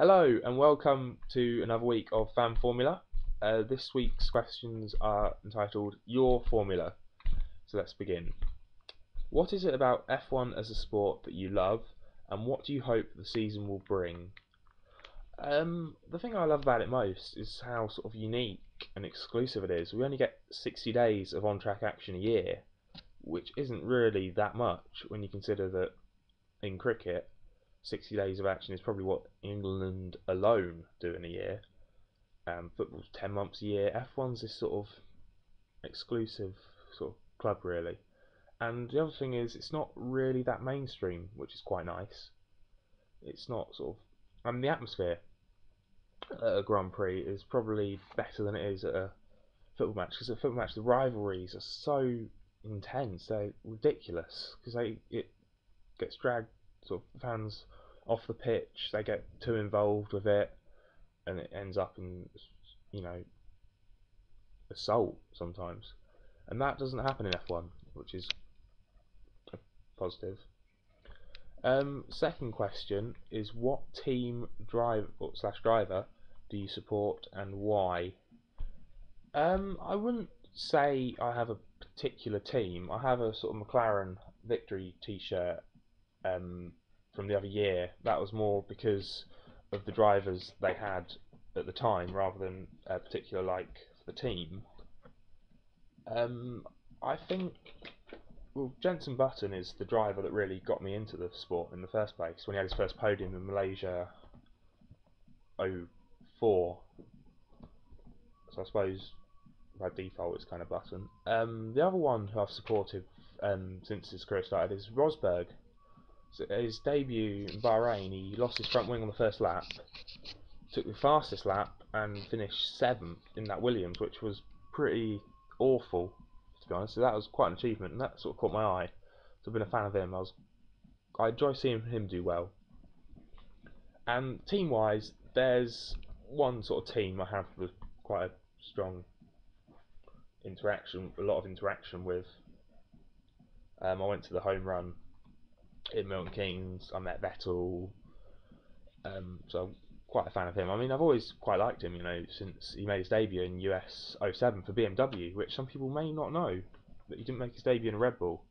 Hello and welcome to another week of Fan Formula. This week's questions are entitled Your Formula. So let's begin. What is it about F1 as a sport that you love, and what do you hope the season will bring? The thing I love about it most is how sort of unique and exclusive it is. We only get 60 days of on-track action a year, which isn't really that much when you consider that in cricket 60 days of action is probably what England alone do in a year. Football's 10 months a year. F1's this sort of exclusive sort of club, really. And the other thing is, it's not really that mainstream, which is quite nice. It's not sort of. The atmosphere at a Grand Prix is probably better than it is at a football match, because at a football match, the rivalries are so intense, they're ridiculous, because it gets dragged, sort of, fans off the pitch, they get too involved with it, and it ends up in, assault sometimes. And that doesn't happen in F1, which is a positive. Second question is, what team driver do you support and why? I wouldn't say I have a particular team. I have a sort of McLaren victory T-shirt from the other year. That was more because of the drivers they had at the time, rather than a particular like for the team. I think, well, Jenson Button is the driver that really got me into the sport in the first place. When he had his first podium in Malaysia '04, so I suppose by default it's kind of Button. The other one who I've supported since his career started is Rosberg. So his debut in Bahrain, he lost his front wing on the first lap, took the fastest lap and finished 7th in that Williams, which was pretty awful, to be honest. So that was quite an achievement, and that sort of caught my eye. So I've been a fan of him. I enjoy seeing him do well. And team-wise, there's one sort of team I have with quite a strong interaction, a lot of interaction with. I went to the home run in Milton Keynes. I met Vettel, so I'm quite a fan of him. I mean, I've always quite liked him, since he made his debut in US '07 for BMW, which some people may not know, that he didn't make his debut in a Red Bull.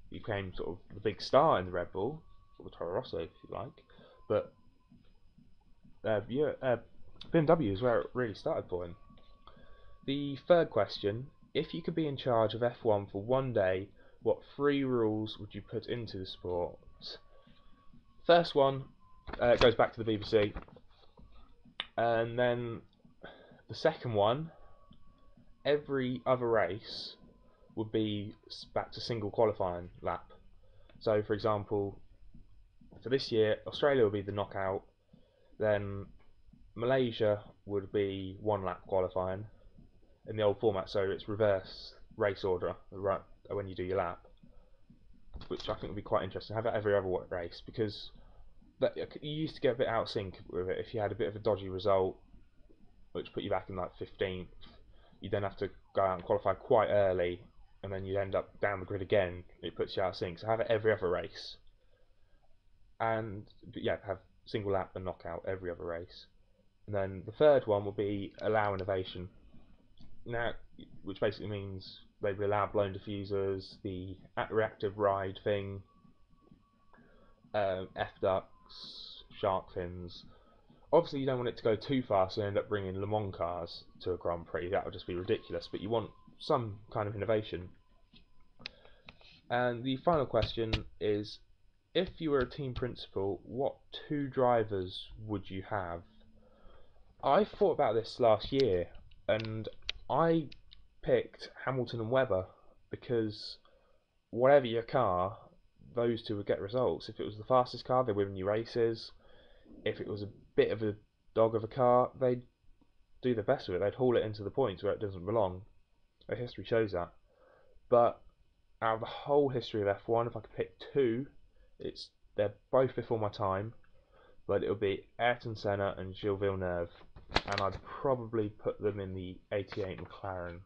He became sort of the big star in the Red Bull, or the Toro Rosso, if you like. But BMW is where it really started for him. The third question: if you could be in charge of F1 for one day, what 3 rules would you put into the sport? First one goes back to the BBC, and then the second one, every other race would be back to single qualifying lap. So, for example, for this year, Australia will be the knockout, then Malaysia would be 1 lap qualifying in the old format, so it's reverse race order when you do your lap, which I think would be quite interesting. Have it every other race, because you used to get a bit out of sync with it. If you had a bit of a dodgy result, which put you back in like 15th, you then have to go out and qualify quite early, and then you end up down the grid again. It puts you out of sync. So have it every other race, and yeah, have single lap and knockout every other race. And then the third one will be allow innovation. Now, which basically means they will allow blown diffusers, the reactive ride thing, F ducts, shark fins. Obviously, you don't want it to go too far, so you end up bringing Le Mans cars to a Grand Prix. That would just be ridiculous. But you want some kind of innovation. And the final question is, if you were a team principal, what 2 drivers would you have? I thought about this last year, and I picked Hamilton and Webber, because whatever your car, those 2 would get results. If it was the fastest car, they'd win you races. If it was a bit of a dog of a car, they'd do the best with it. They'd haul it into the points where it doesn't belong. Their history shows that. But out of the whole history of F1, if I could pick 2, they're both before my time, but it'll be Ayrton Senna and Gilles Villeneuve, and I'd probably put them in the '88 McLaren